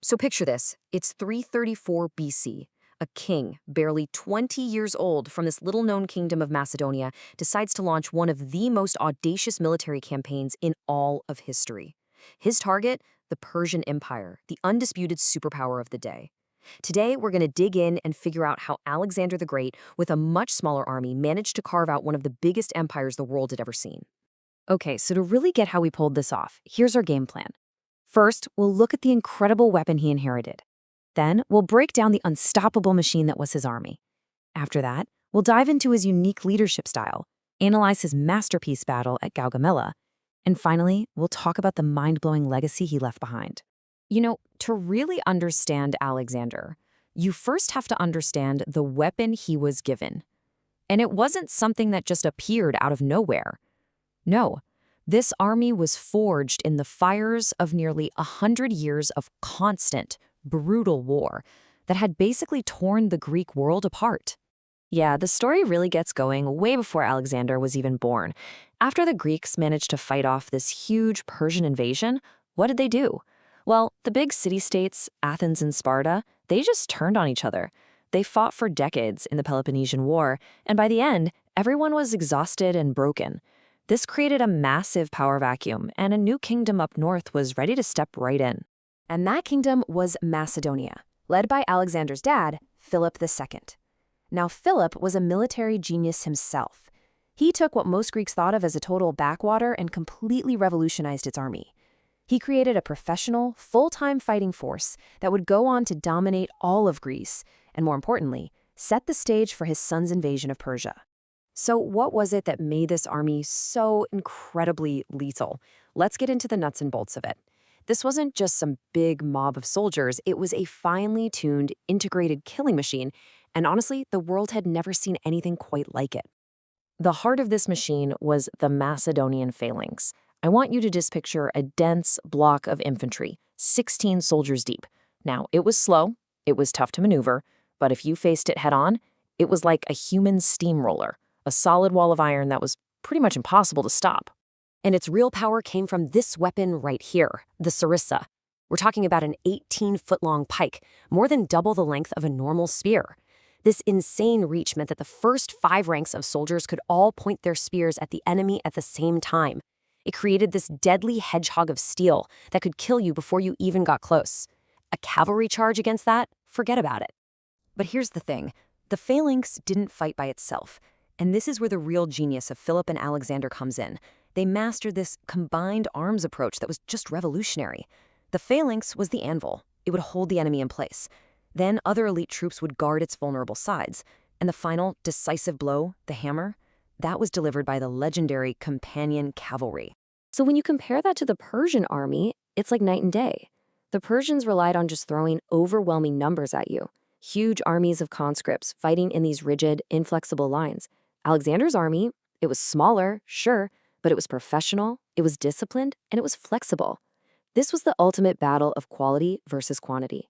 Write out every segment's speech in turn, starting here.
So picture this. It's 334 BC. A king, barely 20 years old from this little-known kingdom of Macedonia, decides to launch one of the most audacious military campaigns in all of history. His target? The Persian Empire, the undisputed superpower of the day. Today, we're going to dig in and figure out how Alexander the Great, with a much smaller army, managed to carve out one of the biggest empires the world had ever seen. Okay, so to really get how we pulled this off, here's our game plan. First, we'll look at the incredible weapon he inherited. Then, we'll break down the unstoppable machine that was his army. After that, we'll dive into his unique leadership style, analyze his masterpiece battle at Gaugamela, and finally, we'll talk about the mind-blowing legacy he left behind. To really understand Alexander, you first have to understand the weapon he was given. And it wasn't something that just appeared out of nowhere. No, this army was forged in the fires of nearly 100 years of constant, brutal war that had basically torn the Greek world apart. Yeah, the story really gets going way before Alexander was even born. After the Greeks managed to fight off this huge Persian invasion, what did they do? Well, the big city-states, Athens and Sparta, they just turned on each other. They fought for decades in the Peloponnesian War, and by the end, everyone was exhausted and broken. This created a massive power vacuum, and a new kingdom up north was ready to step right in. And that kingdom was Macedonia, led by Alexander's dad, Philip II. Now, Philip was a military genius himself. He took what most Greeks thought of as a total backwater and completely revolutionized its army. He created a professional, full-time fighting force that would go on to dominate all of Greece, and more importantly, set the stage for his son's invasion of Persia. So what was it that made this army so incredibly lethal? Let's get into the nuts and bolts of it. This wasn't just some big mob of soldiers, it was a finely tuned, integrated killing machine, and honestly, the world had never seen anything quite like it. The heart of this machine was the Macedonian phalanx. I want you to just picture a dense block of infantry, 16 soldiers deep. Now, it was slow, it was tough to maneuver, but if you faced it head-on, it was like a human steamroller, a solid wall of iron that was pretty much impossible to stop. And its real power came from this weapon right here, the sarissa. We're talking about an 18-foot-long pike, more than double the length of a normal spear. This insane reach meant that the first 5 ranks of soldiers could all point their spears at the enemy at the same time. It created this deadly hedgehog of steel that could kill you before you even got close. A cavalry charge against that? Forget about it. But here's the thing. The phalanx didn't fight by itself. And this is where the real genius of Philip and Alexander comes in. They mastered this combined arms approach that was just revolutionary. The phalanx was the anvil. It would hold the enemy in place. Then other elite troops would guard its vulnerable sides. And the final, decisive blow, the hammer, that was delivered by the legendary companion cavalry. So when you compare that to the Persian army, it's like night and day. The Persians relied on just throwing overwhelming numbers at you. Huge armies of conscripts fighting in these rigid, inflexible lines. Alexander's army, it was smaller, sure, but it was professional, it was disciplined, and it was flexible. This was the ultimate battle of quality versus quantity.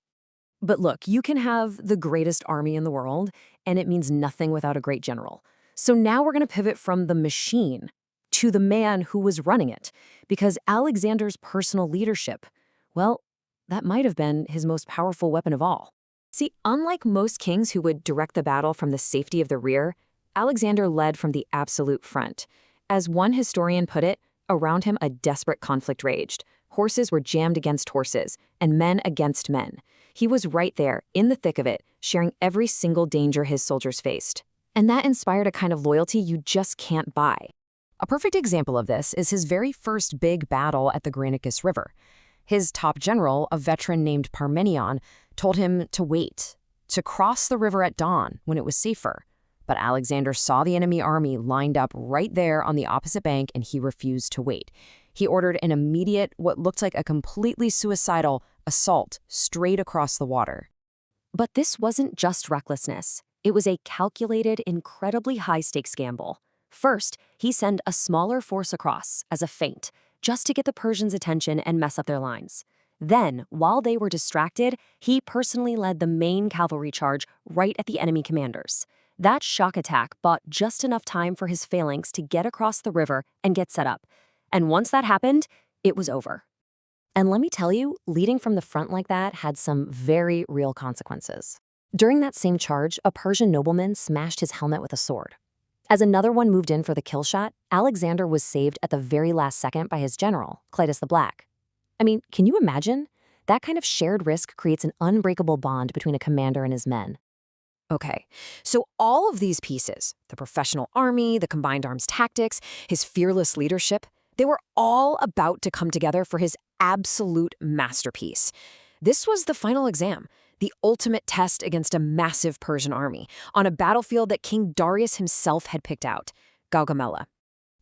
But look, you can have the greatest army in the world, and it means nothing without a great general. So now we're going to pivot from the machine to the man who was running it, because Alexander's personal leadership, well, that might have been his most powerful weapon of all. See, unlike most kings who would direct the battle from the safety of the rear, Alexander led from the absolute front. As one historian put it, around him a desperate conflict raged. Horses were jammed against horses, and men against men. He was right there, in the thick of it, sharing every single danger his soldiers faced. And that inspired a kind of loyalty you just can't buy. A perfect example of this is his very first big battle at the Granicus River. His top general, a veteran named Parmenion, told him to wait, to cross the river at dawn when it was safer. But Alexander saw the enemy army lined up right there on the opposite bank, and he refused to wait. He ordered an immediate, what looked like a completely suicidal, assault straight across the water. But this wasn't just recklessness. It was a calculated, incredibly high-stakes gamble. First, he sent a smaller force across as a feint, just to get the Persians' attention and mess up their lines. Then, while they were distracted, he personally led the main cavalry charge right at the enemy commanders. That shock attack bought just enough time for his phalanx to get across the river and get set up. And once that happened, it was over. And let me tell you, leading from the front like that had some very real consequences. During that same charge, a Persian nobleman smashed his helmet with a sword. As another one moved in for the kill shot, Alexander was saved at the very last second by his general, Clytus the Black. I mean, can you imagine? That kind of shared risk creates an unbreakable bond between a commander and his men. Okay, so all of these pieces, the professional army, the combined arms tactics, his fearless leadership, they were all about to come together for his absolute masterpiece. This was the final exam, the ultimate test against a massive Persian army, on a battlefield that King Darius himself had picked out, Gaugamela.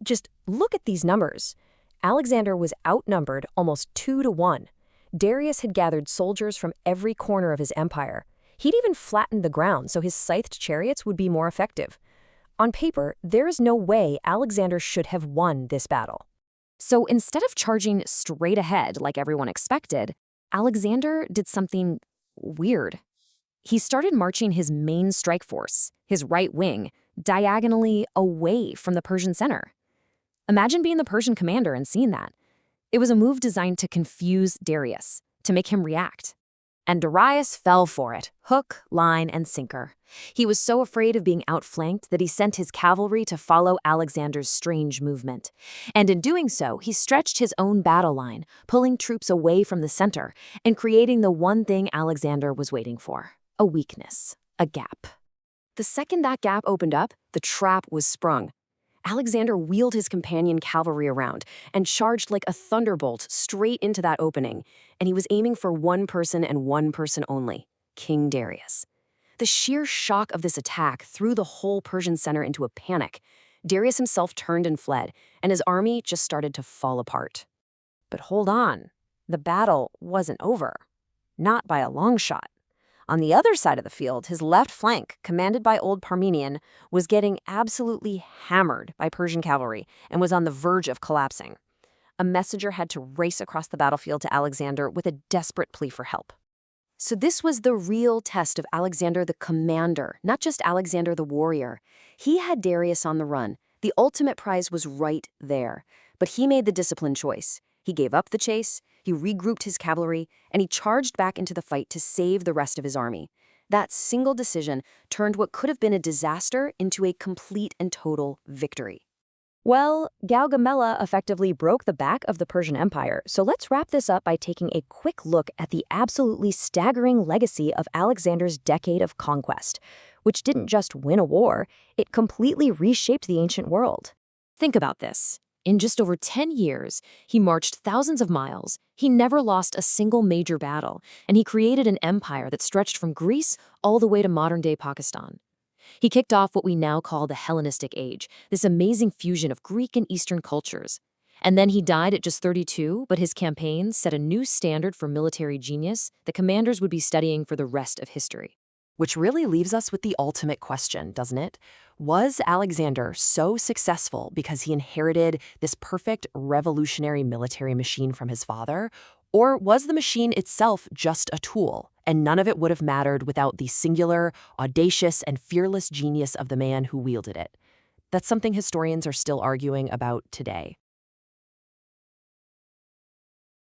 Just look at these numbers. Alexander was outnumbered almost 2-1. Darius had gathered soldiers from every corner of his empire. He'd even flattened the ground so his scythed chariots would be more effective. On paper, there is no way Alexander should have won this battle. So instead of charging straight ahead like everyone expected, Alexander did something weird. He started marching his main strike force, his right wing, diagonally away from the Persian center. Imagine being the Persian commander and seeing that. It was a move designed to confuse Darius, to make him react. And Darius fell for it, hook, line, and sinker. He was so afraid of being outflanked that he sent his cavalry to follow Alexander's strange movement. And in doing so, he stretched his own battle line, pulling troops away from the center and creating the one thing Alexander was waiting for: a weakness, a gap. The second that gap opened up, the trap was sprung. Alexander wheeled his companion cavalry around and charged like a thunderbolt straight into that opening, and he was aiming for one person and one person only: King Darius. The sheer shock of this attack threw the whole Persian center into a panic. Darius himself turned and fled, and his army just started to fall apart. But hold on, the battle wasn't over. Not by a long shot. On the other side of the field, his left flank, commanded by old Parmenion, was getting absolutely hammered by Persian cavalry and was on the verge of collapsing. A messenger had to race across the battlefield to Alexander with a desperate plea for help. So this was the real test of Alexander the commander, not just Alexander the warrior. He had Darius on the run. The ultimate prize was right there. But he made the disciplined choice. He gave up the chase, he regrouped his cavalry, and he charged back into the fight to save the rest of his army. That single decision turned what could have been a disaster into a complete and total victory. Well, Gaugamela effectively broke the back of the Persian Empire, so let's wrap this up by taking a quick look at the absolutely staggering legacy of Alexander's decade of conquest, which didn't just win a war, it completely reshaped the ancient world. Think about this. In just over 10 years, he marched thousands of miles, he never lost a single major battle, and he created an empire that stretched from Greece all the way to modern-day Pakistan. He kicked off what we now call the Hellenistic Age, this amazing fusion of Greek and Eastern cultures. And then he died at just 32, but his campaigns set a new standard for military genius that commanders would be studying for the rest of history. Which really leaves us with the ultimate question, doesn't it? Was Alexander so successful because he inherited this perfect revolutionary military machine from his father? Or was the machine itself just a tool, and none of it would have mattered without the singular, audacious, and fearless genius of the man who wielded it? That's something historians are still arguing about today.